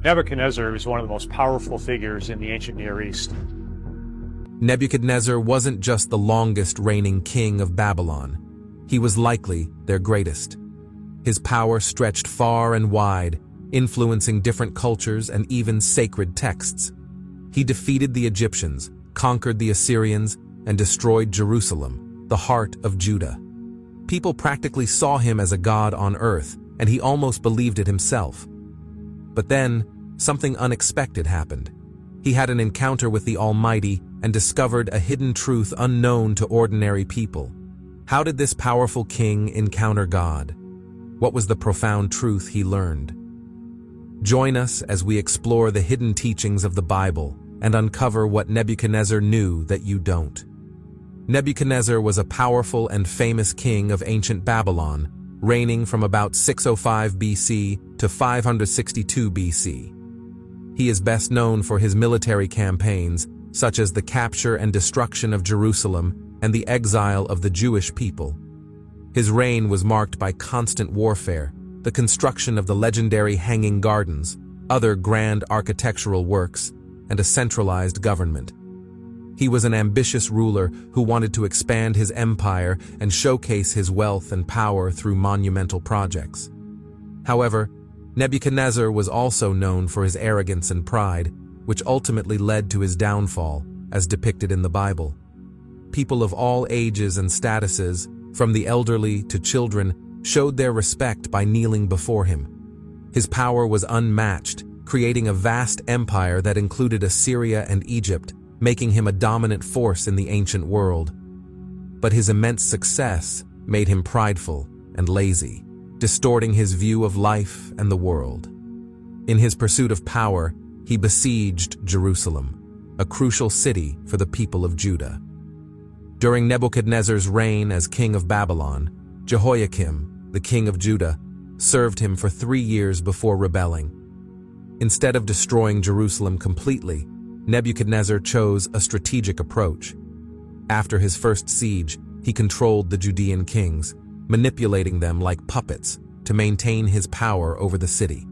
Nebuchadnezzar is one of the most powerful figures in the ancient Near East. Nebuchadnezzar wasn't just the longest reigning king of Babylon. He was likely their greatest. His power stretched far and wide, influencing different cultures and even sacred texts. He defeated the Egyptians, conquered the Assyrians, and destroyed Jerusalem, the heart of Judah. People practically saw him as a god on earth, and he almost believed it himself. But then, something unexpected happened. He had an encounter with the Almighty and discovered a hidden truth unknown to ordinary people. How did this powerful king encounter God? What was the profound truth he learned? Join us as we explore the hidden teachings of the Bible and uncover what Nebuchadnezzar knew that you don't. Nebuchadnezzar was a powerful and famous king of ancient Babylon, reigning from about 605 BC to 562 BC. He is best known for his military campaigns, such as the capture and destruction of Jerusalem and the exile of the Jewish people. His reign was marked by constant warfare, the construction of the legendary Hanging Gardens, other grand architectural works, and a centralized government. He was an ambitious ruler who wanted to expand his empire and showcase his wealth and power through monumental projects. However, Nebuchadnezzar was also known for his arrogance and pride, which ultimately led to his downfall, as depicted in the Bible. People of all ages and statuses, from the elderly to children, showed their respect by kneeling before him. His power was unmatched, creating a vast empire that included Assyria and Egypt, making him a dominant force in the ancient world. But his immense success made him prideful and lazy, distorting his view of life and the world. In his pursuit of power, he besieged Jerusalem, a crucial city for the people of Judah. During Nebuchadnezzar's reign as king of Babylon, Jehoiakim, the king of Judah, served him for 3 years before rebelling. Instead of destroying Jerusalem completely, Nebuchadnezzar chose a strategic approach. After his first siege, he controlled the Judean kings, manipulating them like puppets to maintain his power over the city.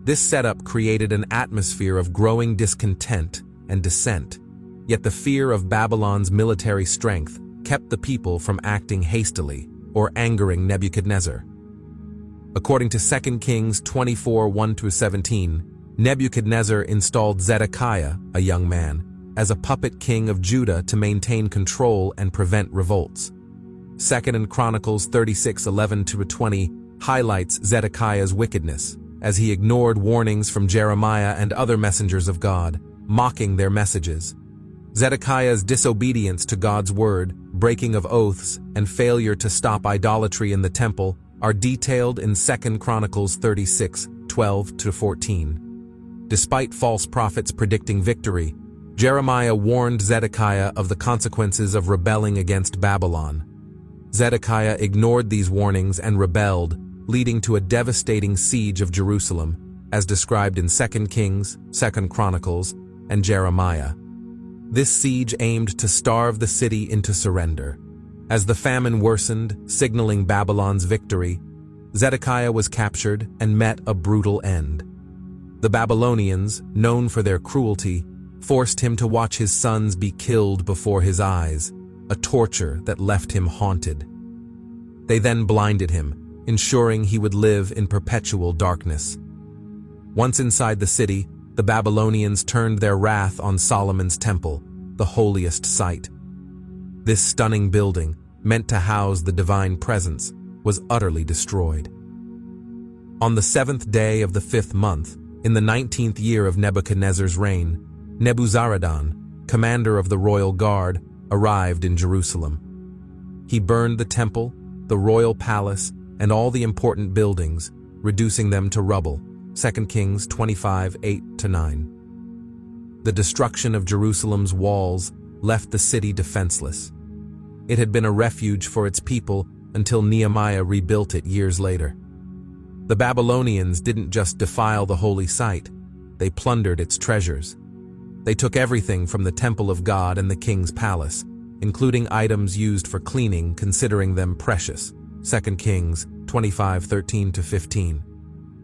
This setup created an atmosphere of growing discontent and dissent, yet the fear of Babylon's military strength kept the people from acting hastily or angering Nebuchadnezzar. According to 2 Kings 24, 1-17, Nebuchadnezzar installed Zedekiah, a young man, as a puppet king of Judah to maintain control and prevent revolts. 2 Chronicles 36, 11-20 highlights Zedekiah's wickedness, as he ignored warnings from Jeremiah and other messengers of God, mocking their messages. Zedekiah's disobedience to God's word, breaking of oaths, and failure to stop idolatry in the temple are detailed in 2 Chronicles 36, 12-14. Despite false prophets predicting victory, Jeremiah warned Zedekiah of the consequences of rebelling against Babylon. Zedekiah ignored these warnings and rebelled, leading to a devastating siege of Jerusalem, as described in 2 Kings, 2 Chronicles, and Jeremiah. This siege aimed to starve the city into surrender. As the famine worsened, signaling Babylon's victory, Zedekiah was captured and met a brutal end. The Babylonians, known for their cruelty, forced him to watch his sons be killed before his eyes, a torture that left him haunted. They then blinded him, ensuring he would live in perpetual darkness. Once inside the city, the Babylonians turned their wrath on Solomon's temple, the holiest site. This stunning building, meant to house the divine presence, was utterly destroyed. On the 7th day of the 5th month, in the 19th year of Nebuchadnezzar's reign, Nebuzaradan, commander of the royal guard, arrived in Jerusalem. He burned the temple, the royal palace, and all the important buildings, reducing them to rubble. 2 Kings 25, 8-9. The destruction of Jerusalem's walls left the city defenseless. It had been a refuge for its people until Nehemiah rebuilt it years later. The Babylonians didn't just defile the holy site, they plundered its treasures. They took everything from the temple of God and the king's palace, including items used for cleaning, considering them precious. 2 Kings 25, 13-15.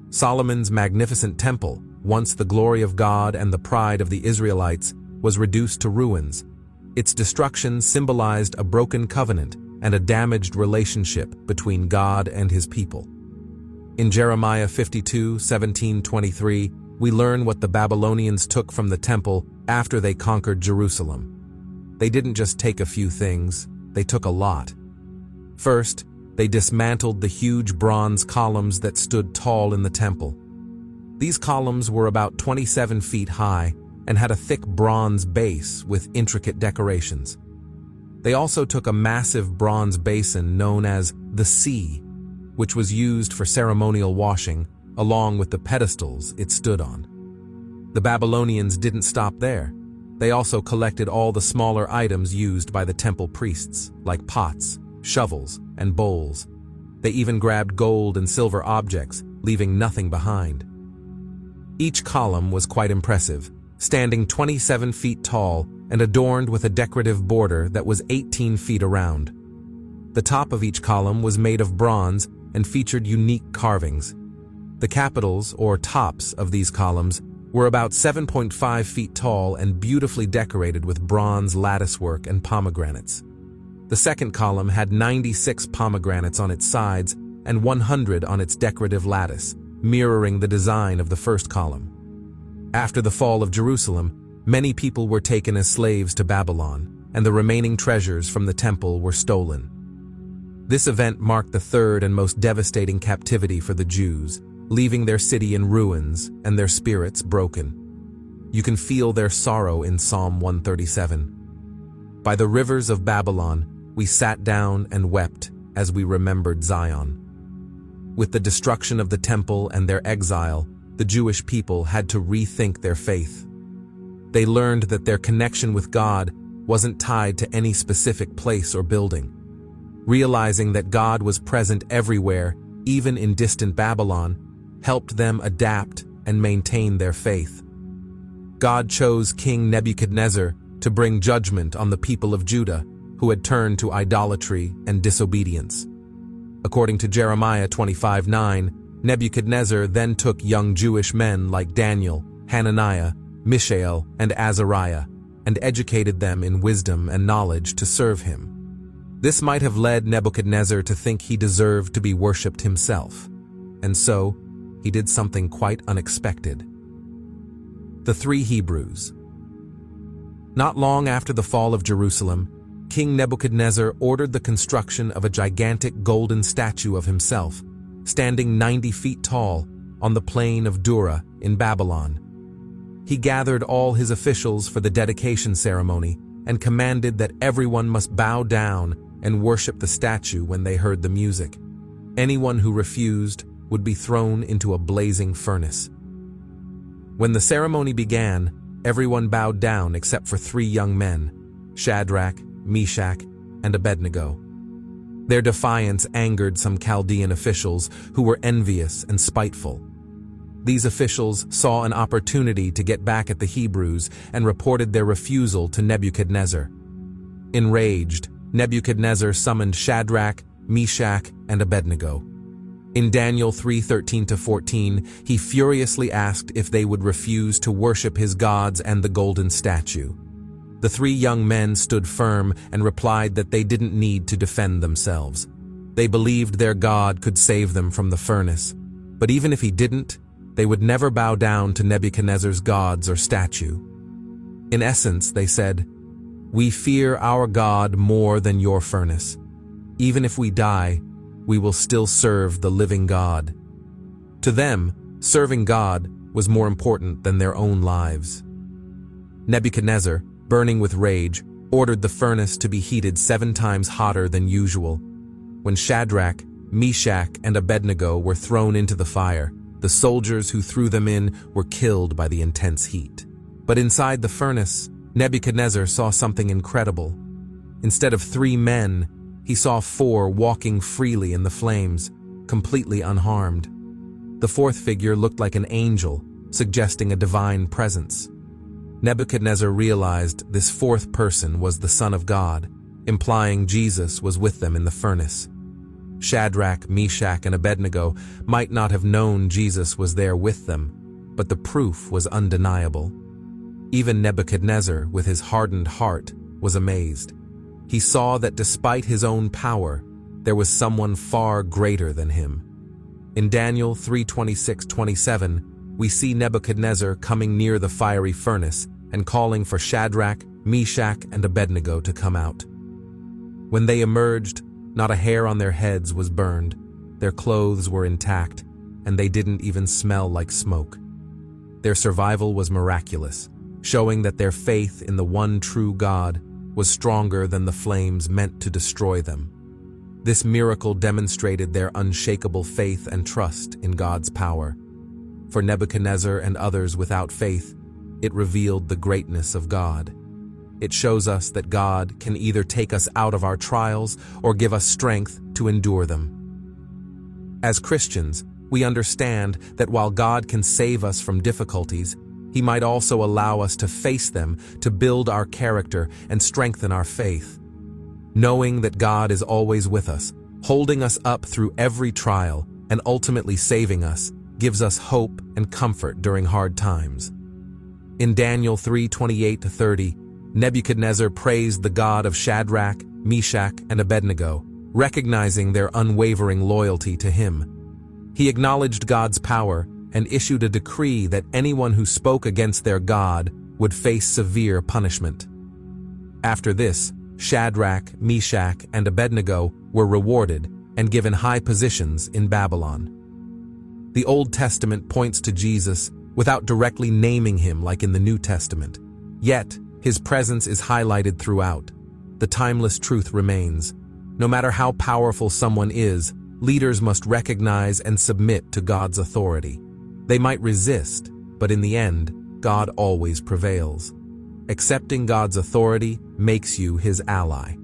Solomon's magnificent temple, once the glory of God and the pride of the Israelites, was reduced to ruins. Its destruction symbolized a broken covenant and a damaged relationship between God and his people. In Jeremiah 52:17-23, we learn what the Babylonians took from the temple after they conquered Jerusalem. They didn't just take a few things, they took a lot. First, they dismantled the huge bronze columns that stood tall in the temple. These columns were about 27 feet high and had a thick bronze base with intricate decorations. They also took a massive bronze basin known as the Sea, which was used for ceremonial washing, along with the pedestals it stood on. The Babylonians didn't stop there. They also collected all the smaller items used by the temple priests, like pots, shovels, and bowls. They even grabbed gold and silver objects, leaving nothing behind. Each column was quite impressive, standing 27 feet tall and adorned with a decorative border that was 18 feet around. The top of each column was made of bronze and featured unique carvings. The capitals, or tops, of these columns were about 7.5 feet tall and beautifully decorated with bronze latticework and pomegranates. The second column had 96 pomegranates on its sides and 100 on its decorative lattice, mirroring the design of the first column. After the fall of Jerusalem, many people were taken as slaves to Babylon, and the remaining treasures from the temple were stolen. This event marked the third and most devastating captivity for the Jews, leaving their city in ruins and their spirits broken. You can feel their sorrow in Psalm 137. By the rivers of Babylon, we sat down and wept as we remembered Zion. With the destruction of the temple and their exile, the Jewish people had to rethink their faith. They learned that their connection with God wasn't tied to any specific place or building. Realizing that God was present everywhere, even in distant Babylon, helped them adapt and maintain their faith. God chose King Nebuchadnezzar to bring judgment on the people of Judah, who had turned to idolatry and disobedience. According to Jeremiah 25:9, Nebuchadnezzar then took young Jewish men like Daniel, Hananiah, Mishael, and Azariah, and educated them in wisdom and knowledge to serve him. This might have led Nebuchadnezzar to think he deserved to be worshipped himself, and so he did something quite unexpected. The three Hebrews. Not long after the fall of Jerusalem, King Nebuchadnezzar ordered the construction of a gigantic golden statue of himself, standing 90 feet tall, on the plain of Dura in Babylon. He gathered all his officials for the dedication ceremony and commanded that everyone must bow down and worship the statue when they heard the music. Anyone who refused would be thrown into a blazing furnace. When the ceremony began, everyone bowed down except for three young men, Shadrach, Meshach, and Abednego. Their defiance angered some Chaldean officials who were envious and spiteful. These officials saw an opportunity to get back at the Hebrews and reported their refusal to Nebuchadnezzar. Enraged, Nebuchadnezzar summoned Shadrach, Meshach, and Abednego. In Daniel 3:13-14, he furiously asked if they would refuse to worship his gods and the golden statue. The three young men stood firm and replied that they didn't need to defend themselves. They believed their God could save them from the furnace, but even if he didn't, they would never bow down to Nebuchadnezzar's gods or statue. In essence, they said, "We fear our God more than your furnace. Even if we die, we will still serve the living God." To them, serving God was more important than their own lives. Nebuchadnezzar, burning with rage, ordered the furnace to be heated 7 times hotter than usual. When Shadrach, Meshach, and Abednego were thrown into the fire, the soldiers who threw them in were killed by the intense heat. But inside the furnace, Nebuchadnezzar saw something incredible. Instead of 3 men, he saw 4 walking freely in the flames, completely unharmed. The 4th figure looked like an angel, suggesting a divine presence. Nebuchadnezzar realized this 4th person was the Son of God, implying Jesus was with them in the furnace. Shadrach, Meshach, and Abednego might not have known Jesus was there with them, but the proof was undeniable. Even Nebuchadnezzar, with his hardened heart, was amazed. He saw that despite his own power, there was someone far greater than him. In Daniel 3:26-27, we see Nebuchadnezzar coming near the fiery furnace and calling for Shadrach, Meshach, and Abednego to come out. When they emerged, not a hair on their heads was burned, their clothes were intact, and they didn't even smell like smoke. Their survival was miraculous, showing that their faith in the one true God was stronger than the flames meant to destroy them. This miracle demonstrated their unshakable faith and trust in God's power. For Nebuchadnezzar and others without faith, it revealed the greatness of God. It shows us that God can either take us out of our trials or give us strength to endure them. As Christians, we understand that while God can save us from difficulties, He might also allow us to face them to build our character and strengthen our faith. Knowing that God is always with us, holding us up through every trial, and ultimately saving us, gives us hope and comfort during hard times. In Daniel 3:28-30, Nebuchadnezzar praised the God of Shadrach, Meshach, and Abednego, recognizing their unwavering loyalty to him. He acknowledged God's power and issued a decree that anyone who spoke against their God would face severe punishment. After this, Shadrach, Meshach, and Abednego were rewarded and given high positions in Babylon. The Old Testament points to Jesus without directly naming him like in the New Testament. Yet, his presence is highlighted throughout. The timeless truth remains. No matter how powerful someone is, leaders must recognize and submit to God's authority. They might resist, but in the end, God always prevails. Accepting God's authority makes you his ally.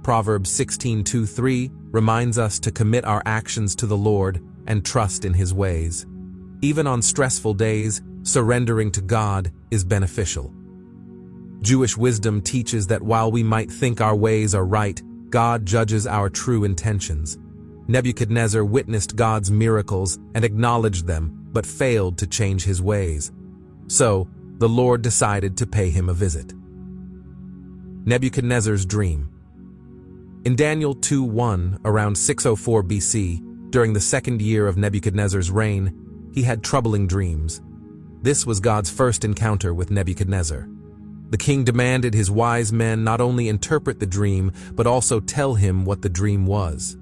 Proverbs 16:2-3 reminds us to commit our actions to the Lord and trust in his ways. Even on stressful days, surrendering to God is beneficial. Jewish wisdom teaches that while we might think our ways are right, God judges our true intentions. Nebuchadnezzar witnessed God's miracles and acknowledged them, but failed to change his ways. So, the Lord decided to pay him a visit. Nebuchadnezzar's dream. In Daniel 2:1, around 604 BC, during the second year of Nebuchadnezzar's reign, he had troubling dreams. This was God's first encounter with Nebuchadnezzar. The king demanded his wise men not only interpret the dream, but also tell him what the dream was.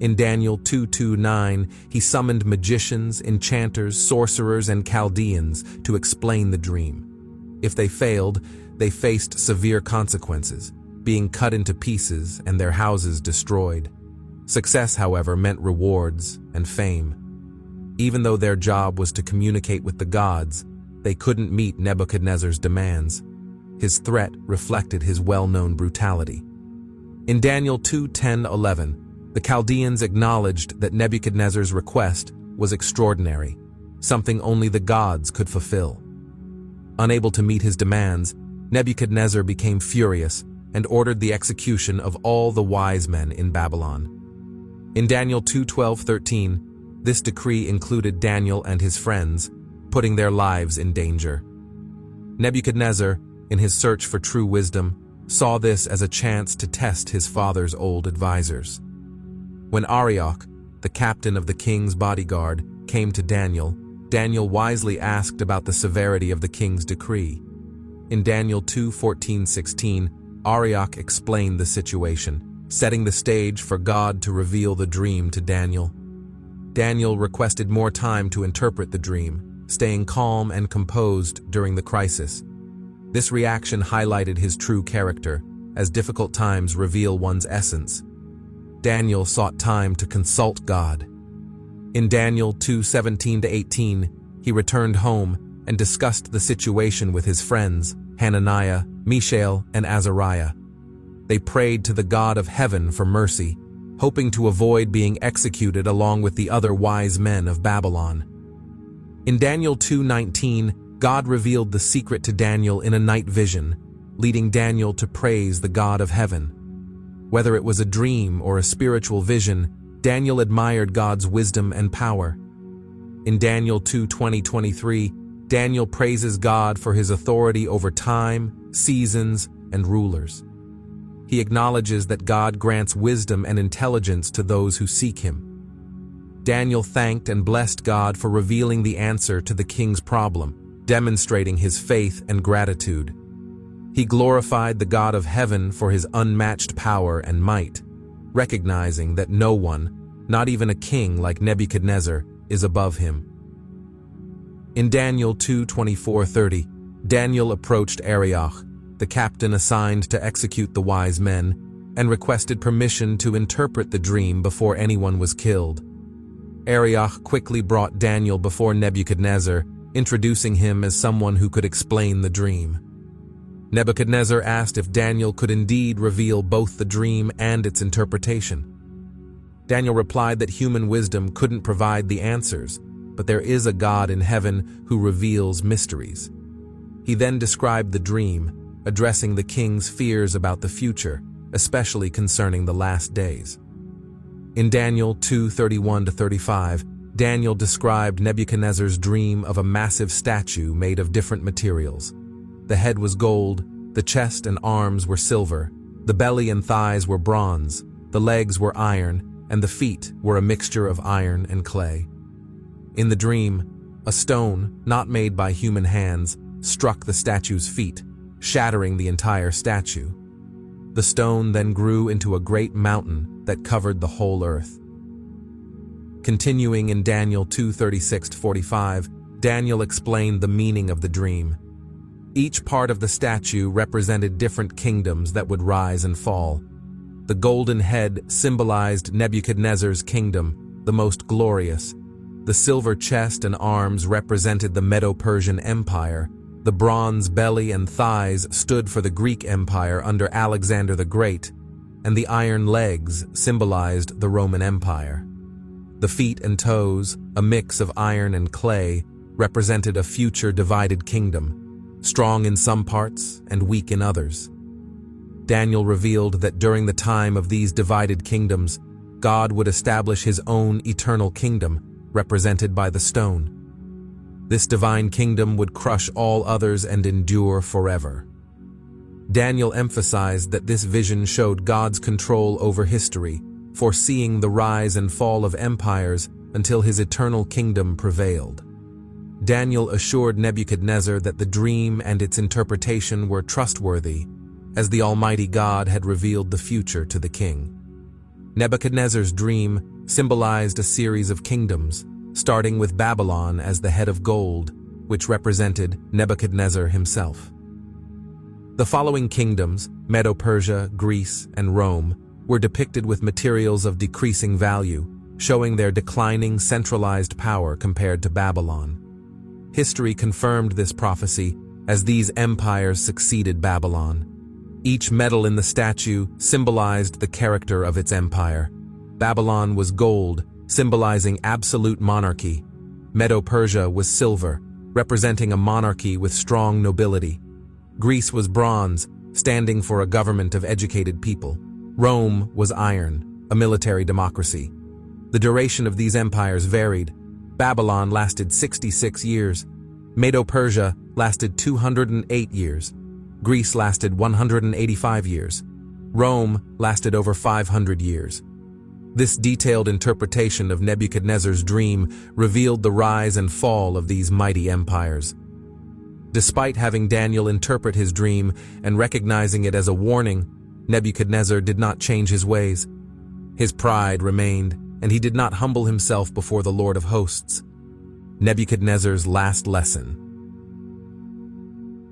In Daniel 2:9, he summoned magicians, enchanters, sorcerers, and Chaldeans to explain the dream. If they failed, they faced severe consequences, being cut into pieces and their houses destroyed. Success, however, meant rewards and fame. Even though their job was to communicate with the gods, they couldn't meet Nebuchadnezzar's demands. His threat reflected his well-known brutality. In Daniel 2:10-11, the Chaldeans acknowledged that Nebuchadnezzar's request was extraordinary, something only the gods could fulfill. Unable to meet his demands, Nebuchadnezzar became furious and ordered the execution of all the wise men in Babylon. In Daniel 2:12-13, this decree included Daniel and his friends, putting their lives in danger. Nebuchadnezzar, in his search for true wisdom, saw this as a chance to test his father's old advisors. When Arioch, the captain of the king's bodyguard, came to Daniel, Daniel wisely asked about the severity of the king's decree. In Daniel 2:14-16, Arioch explained the situation, setting the stage for God to reveal the dream to Daniel. Daniel requested more time to interpret the dream, staying calm and composed during the crisis. This reaction highlighted his true character, as difficult times reveal one's essence. Daniel sought time to consult God. In Daniel 2:17-18, he returned home and discussed the situation with his friends, Hananiah, Mishael, and Azariah. They prayed to the God of heaven for mercy, hoping to avoid being executed along with the other wise men of Babylon. In Daniel 2:19, God revealed the secret to Daniel in a night vision, leading Daniel to praise the God of heaven. Whether it was a dream or a spiritual vision, Daniel admired God's wisdom and power. In Daniel 2:20-23, Daniel praises God for his authority over time, seasons, and rulers. He acknowledges that God grants wisdom and intelligence to those who seek him. Daniel thanked and blessed God for revealing the answer to the king's problem, demonstrating his faith and gratitude. He glorified the God of heaven for his unmatched power and might, recognizing that no one, not even a king like Nebuchadnezzar, is above him. In Daniel 2:24-30, Daniel approached Arioch, the captain assigned to execute the wise men, and requested permission to interpret the dream before anyone was killed. Arioch quickly brought Daniel before Nebuchadnezzar, introducing him as someone who could explain the dream. Nebuchadnezzar asked if Daniel could indeed reveal both the dream and its interpretation. Daniel replied that human wisdom couldn't provide the answers, but there is a God in heaven who reveals mysteries. He then described the dream, addressing the king's fears about the future, especially concerning the last days. In Daniel 2:31-35, Daniel described Nebuchadnezzar's dream of a massive statue made of different materials. The head was gold, the chest and arms were silver, the belly and thighs were bronze, the legs were iron, and the feet were a mixture of iron and clay. In the dream, a stone, not made by human hands, struck the statue's feet, shattering the entire statue. The stone then grew into a great mountain that covered the whole earth. Continuing in Daniel 2:36-45, Daniel explained the meaning of the dream. Each part of the statue represented different kingdoms that would rise and fall. The golden head symbolized Nebuchadnezzar's kingdom, the most glorious. The silver chest and arms represented the Medo-Persian Empire. The bronze belly and thighs stood for the Greek Empire under Alexander the Great, and the iron legs symbolized the Roman Empire. The feet and toes, a mix of iron and clay, represented a future divided kingdom, strong in some parts and weak in others. Daniel revealed that during the time of these divided kingdoms, God would establish his own eternal kingdom, represented by the stone. This divine kingdom would crush all others and endure forever. Daniel emphasized that this vision showed God's control over history, foreseeing the rise and fall of empires until his eternal kingdom prevailed. Daniel assured Nebuchadnezzar that the dream and its interpretation were trustworthy, as the Almighty God had revealed the future to the king. Nebuchadnezzar's dream symbolized a series of kingdoms, starting with Babylon as the head of gold, which represented Nebuchadnezzar himself. The following kingdoms, Medo-Persia, Greece, and Rome, were depicted with materials of decreasing value, showing their declining centralized power compared to Babylon. History confirmed this prophecy as these empires succeeded Babylon. Each metal in the statue symbolized the character of its empire. Babylon was gold, symbolizing absolute monarchy. Medo-Persia was silver, representing a monarchy with strong nobility. Greece was bronze, standing for a government of educated people. Rome was iron, a military democracy. The duration of these empires varied. Babylon lasted 66 years. Medo-Persia lasted 208 years. Greece lasted 185 years. Rome lasted over 500 years. This detailed interpretation of Nebuchadnezzar's dream revealed the rise and fall of these mighty empires. Despite having Daniel interpret his dream and recognizing it as a warning, Nebuchadnezzar did not change his ways. His pride remained, and he did not humble himself before the Lord of hosts. Nebuchadnezzar's last lesson.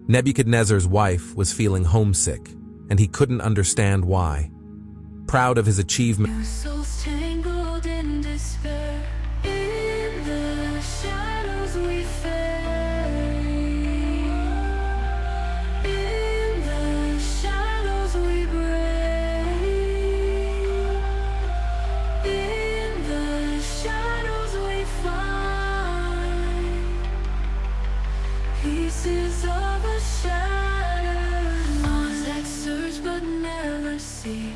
Nebuchadnezzar's wife was feeling homesick, and he couldn't understand why. Proud of his achievement, Tangled in despair, in the shadows we fade, in the shadows we break, in the shadows we find pieces of a shattered mind that search but never see.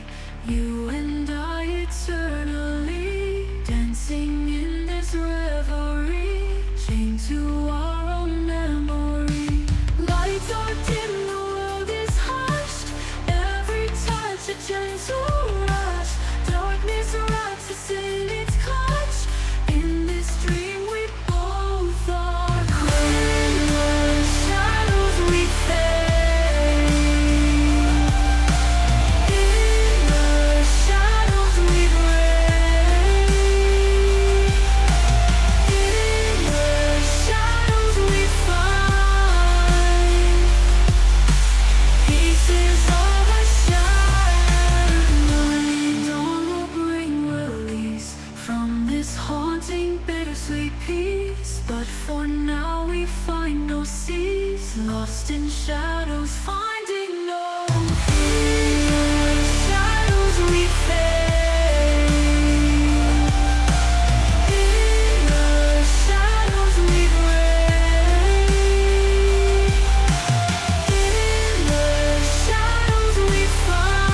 You and I eternally dancing in this revelry. lost in shadows, finding no. In the shadows we fade. In the shadows we pray. In the shadows we find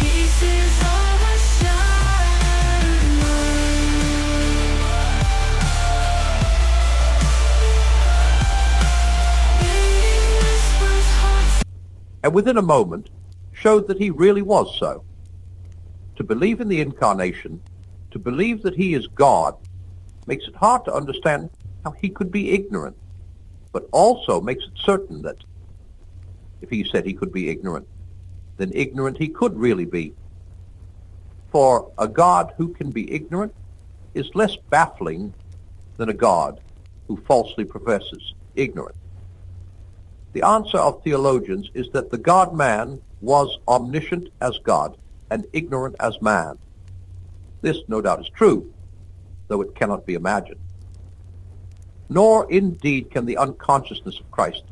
pieces of a shattered mind. Fading whispers haunt. And within a moment showed that he really was so. To believe in the incarnation, to believe that he is God, makes it hard to understand how he could be ignorant, but also makes it certain that if he said he could be ignorant, then ignorant he could really be. For a God who can be ignorant is less baffling than a God who falsely professes ignorance. The answer of theologians is that the God-man was omniscient as God and ignorant as man. This, no doubt, is true, though it cannot be imagined. Nor, indeed, can the unconsciousness of Christ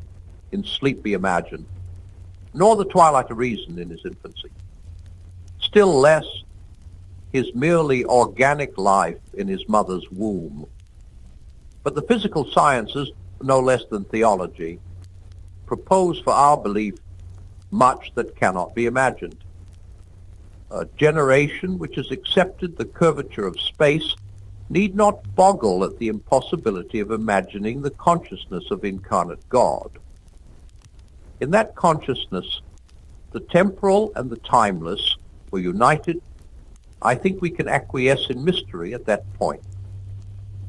in sleep be imagined, nor the twilight of reason in his infancy. Still less his merely organic life in his mother's womb. But the physical sciences, no less than theology, propose for our belief much that cannot be imagined. A generation which has accepted the curvature of space need not boggle at the impossibility of imagining the consciousness of incarnate God. In that consciousness, the temporal and the timeless were united. I think we can acquiesce in mystery at that point,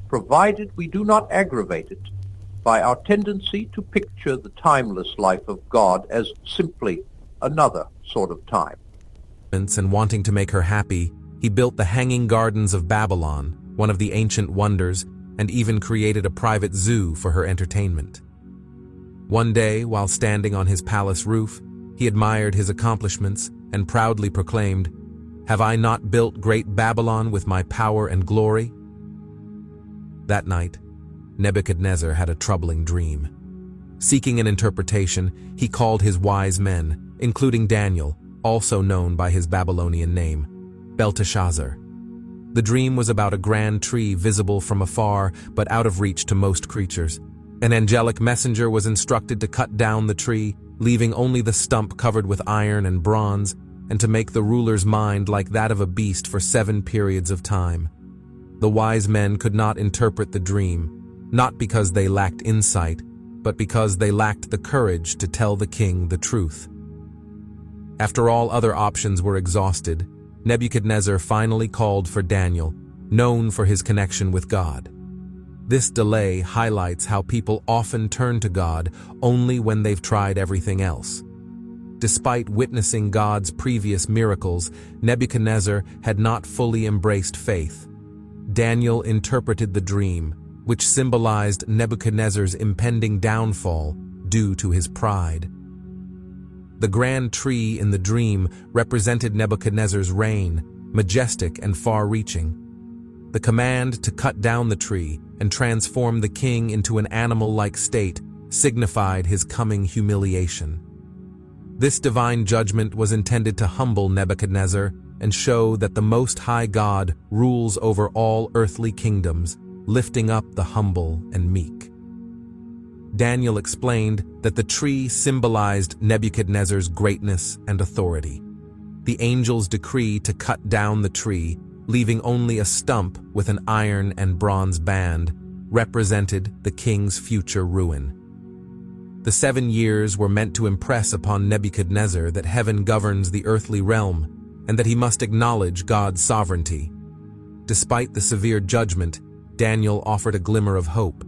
provided we do not aggravate it by our tendency to picture the timeless life of God as simply another sort of time. And wanting to make her happy, he built the Hanging Gardens of Babylon, one of the ancient wonders, and even created a private zoo for her entertainment. One day, while standing on his palace roof, he admired his accomplishments and proudly proclaimed, "Have I not built great Babylon with my power and glory?" That night, Nebuchadnezzar had a troubling dream. Seeking an interpretation, he called his wise men, including Daniel, also known by his Babylonian name, Belteshazzar. The dream was about a grand tree visible from afar but out of reach to most creatures. An angelic messenger was instructed to cut down the tree, leaving only the stump covered with iron and bronze, and to make the ruler's mind like that of a beast for 7 periods of time. The wise men could not interpret the dream, not because they lacked insight, but because they lacked the courage to tell the king the truth. After all other options were exhausted, Nebuchadnezzar finally called for Daniel, known for his connection with God. This delay highlights how people often turn to God only when they've tried everything else. Despite witnessing God's previous miracles, Nebuchadnezzar had not fully embraced faith. Daniel interpreted the dream, which symbolized Nebuchadnezzar's impending downfall due to his pride. The grand tree in the dream represented Nebuchadnezzar's reign, majestic and far-reaching. The command to cut down the tree and transform the king into an animal-like state signified his coming humiliation. This divine judgment was intended to humble Nebuchadnezzar and show that the Most High God rules over all earthly kingdoms, lifting up the humble and meek. Daniel explained that the tree symbolized Nebuchadnezzar's greatness and authority. The angel's decree to cut down the tree, leaving only a stump with an iron and bronze band, represented the king's future ruin. The 7 years were meant to impress upon Nebuchadnezzar that heaven governs the earthly realm and that he must acknowledge God's sovereignty. Despite the severe judgment, Daniel offered a glimmer of hope.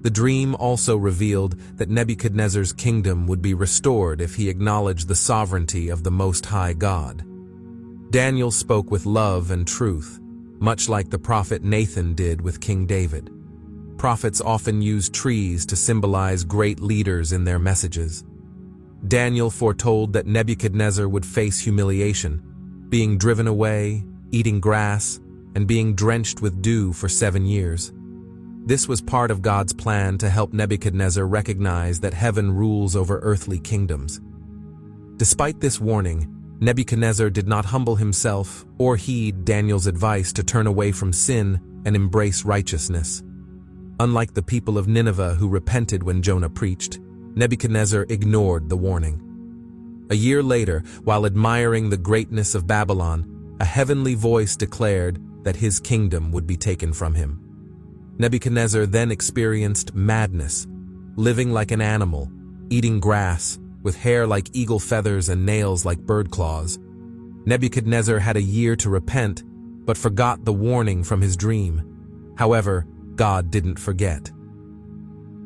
The dream also revealed that Nebuchadnezzar's kingdom would be restored if he acknowledged the sovereignty of the Most High God. Daniel spoke with love and truth, much like the prophet Nathan did with King David. Prophets often use trees to symbolize great leaders in their messages. Daniel foretold that Nebuchadnezzar would face humiliation, being driven away, eating grass, and being drenched with dew for 7 years. This was part of God's plan to help Nebuchadnezzar recognize that heaven rules over earthly kingdoms. Despite this warning, Nebuchadnezzar did not humble himself or heed Daniel's advice to turn away from sin and embrace righteousness. Unlike the people of Nineveh who repented when Jonah preached, Nebuchadnezzar ignored the warning. A year later, while admiring the greatness of Babylon, a heavenly voice declared that his kingdom would be taken from him. Nebuchadnezzar then experienced madness, living like an animal, eating grass, with hair like eagle feathers and nails like bird claws. Nebuchadnezzar had a year to repent, but forgot the warning from his dream. However, God didn't forget.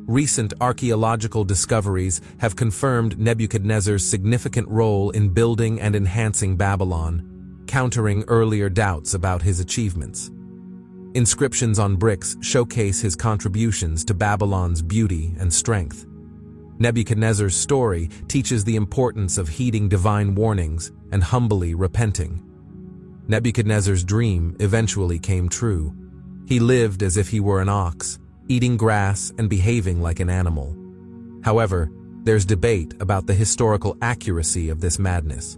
Recent archaeological discoveries have confirmed Nebuchadnezzar's significant role in building and enhancing Babylon, countering earlier doubts about his achievements. Inscriptions on bricks showcase his contributions to Babylon's beauty and strength. Nebuchadnezzar's story teaches the importance of heeding divine warnings and humbly repenting. Nebuchadnezzar's dream eventually came true. He lived as if he were an ox, eating grass and behaving like an animal. However, there's debate about the historical accuracy of this madness.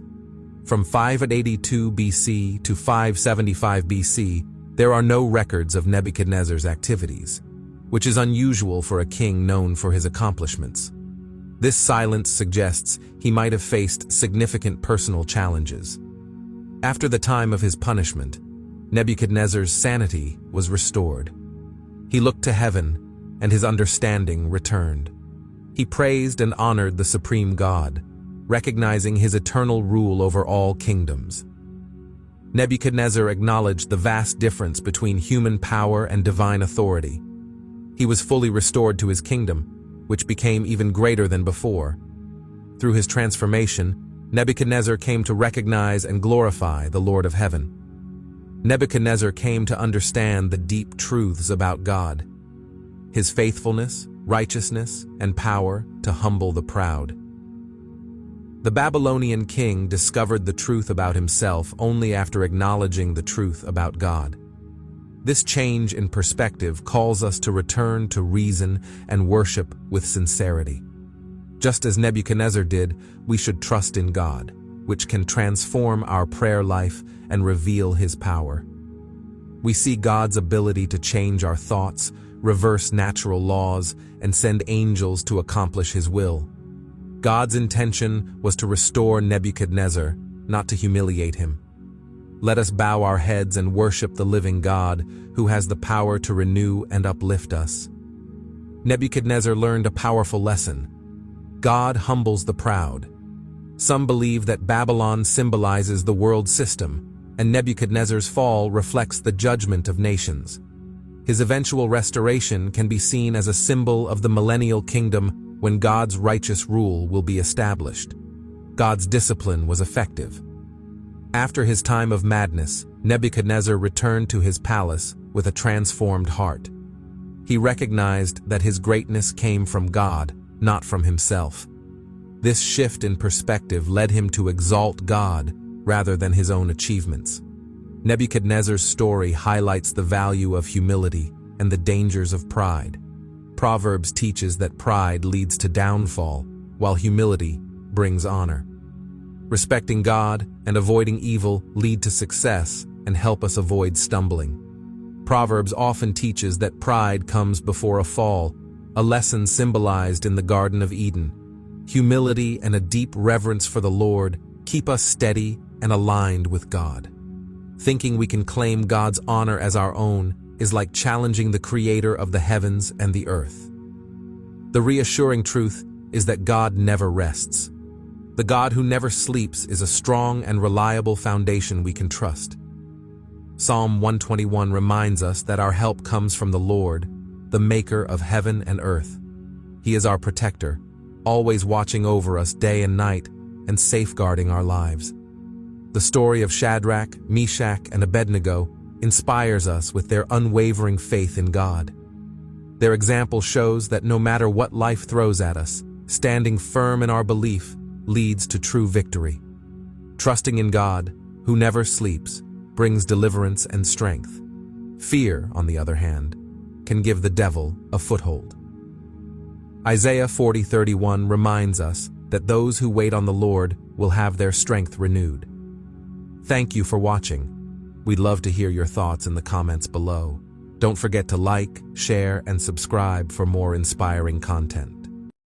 From 582 BC to 575 BC, there are no records of Nebuchadnezzar's activities, which is unusual for a king known for his accomplishments. This silence suggests he might have faced significant personal challenges. After the time of his punishment, Nebuchadnezzar's sanity was restored. He looked to heaven, and his understanding returned. He praised and honored the supreme God, recognizing his eternal rule over all kingdoms. Nebuchadnezzar acknowledged the vast difference between human power and divine authority. He was fully restored to his kingdom, which became even greater than before. Through his transformation, Nebuchadnezzar came to recognize and glorify the Lord of Heaven. Nebuchadnezzar came to understand the deep truths about God, his faithfulness, righteousness, and power to humble the proud. The Babylonian king discovered the truth about himself only after acknowledging the truth about God. This change in perspective calls us to return to reason and worship with sincerity. Just as Nebuchadnezzar did, we should trust in God, which can transform our prayer life and reveal His power. We see God's ability to change our thoughts, reverse natural laws, and send angels to accomplish His will. God's intention was to restore Nebuchadnezzar, not to humiliate him. Let us bow our heads and worship the living God, who has the power to renew and uplift us. Nebuchadnezzar learned a powerful lesson. God humbles the proud. Some believe that Babylon symbolizes the world system, and Nebuchadnezzar's fall reflects the judgment of nations. His eventual restoration can be seen as a symbol of the millennial kingdom when God's righteous rule will be established. God's discipline was effective. After his time of madness, Nebuchadnezzar returned to his palace with a transformed heart. He recognized that his greatness came from God, not from himself. This shift in perspective led him to exalt God rather than his own achievements. Nebuchadnezzar's story highlights the value of humility and the dangers of pride. Proverbs teaches that pride leads to downfall, while humility brings honor. Respecting God and avoiding evil lead to success and help us avoid stumbling. Proverbs often teaches that pride comes before a fall, a lesson symbolized in the Garden of Eden. Humility and a deep reverence for the Lord keep us steady and aligned with God. Thinking we can claim God's honor as our own is like challenging the Creator of the heavens and the earth. The reassuring truth is that God never rests. The God who never sleeps is a strong and reliable foundation we can trust. Psalm 121 reminds us that our help comes from the Lord, the Maker of heaven and earth. He is our protector, always watching over us day and night and safeguarding our lives. The story of Shadrach, Meshach, and Abednego inspires us with their unwavering faith in God. Their example shows that no matter what life throws at us, standing firm in our belief leads to true victory. Trusting in God, who never sleeps, brings deliverance and strength. Fear, on the other hand, can give the devil a foothold. Isaiah 40:31 reminds us that those who wait on the Lord will have their strength renewed. Thank you for watching. We'd love to hear your thoughts in the comments below. Don't forget to like, share, and subscribe for more inspiring content.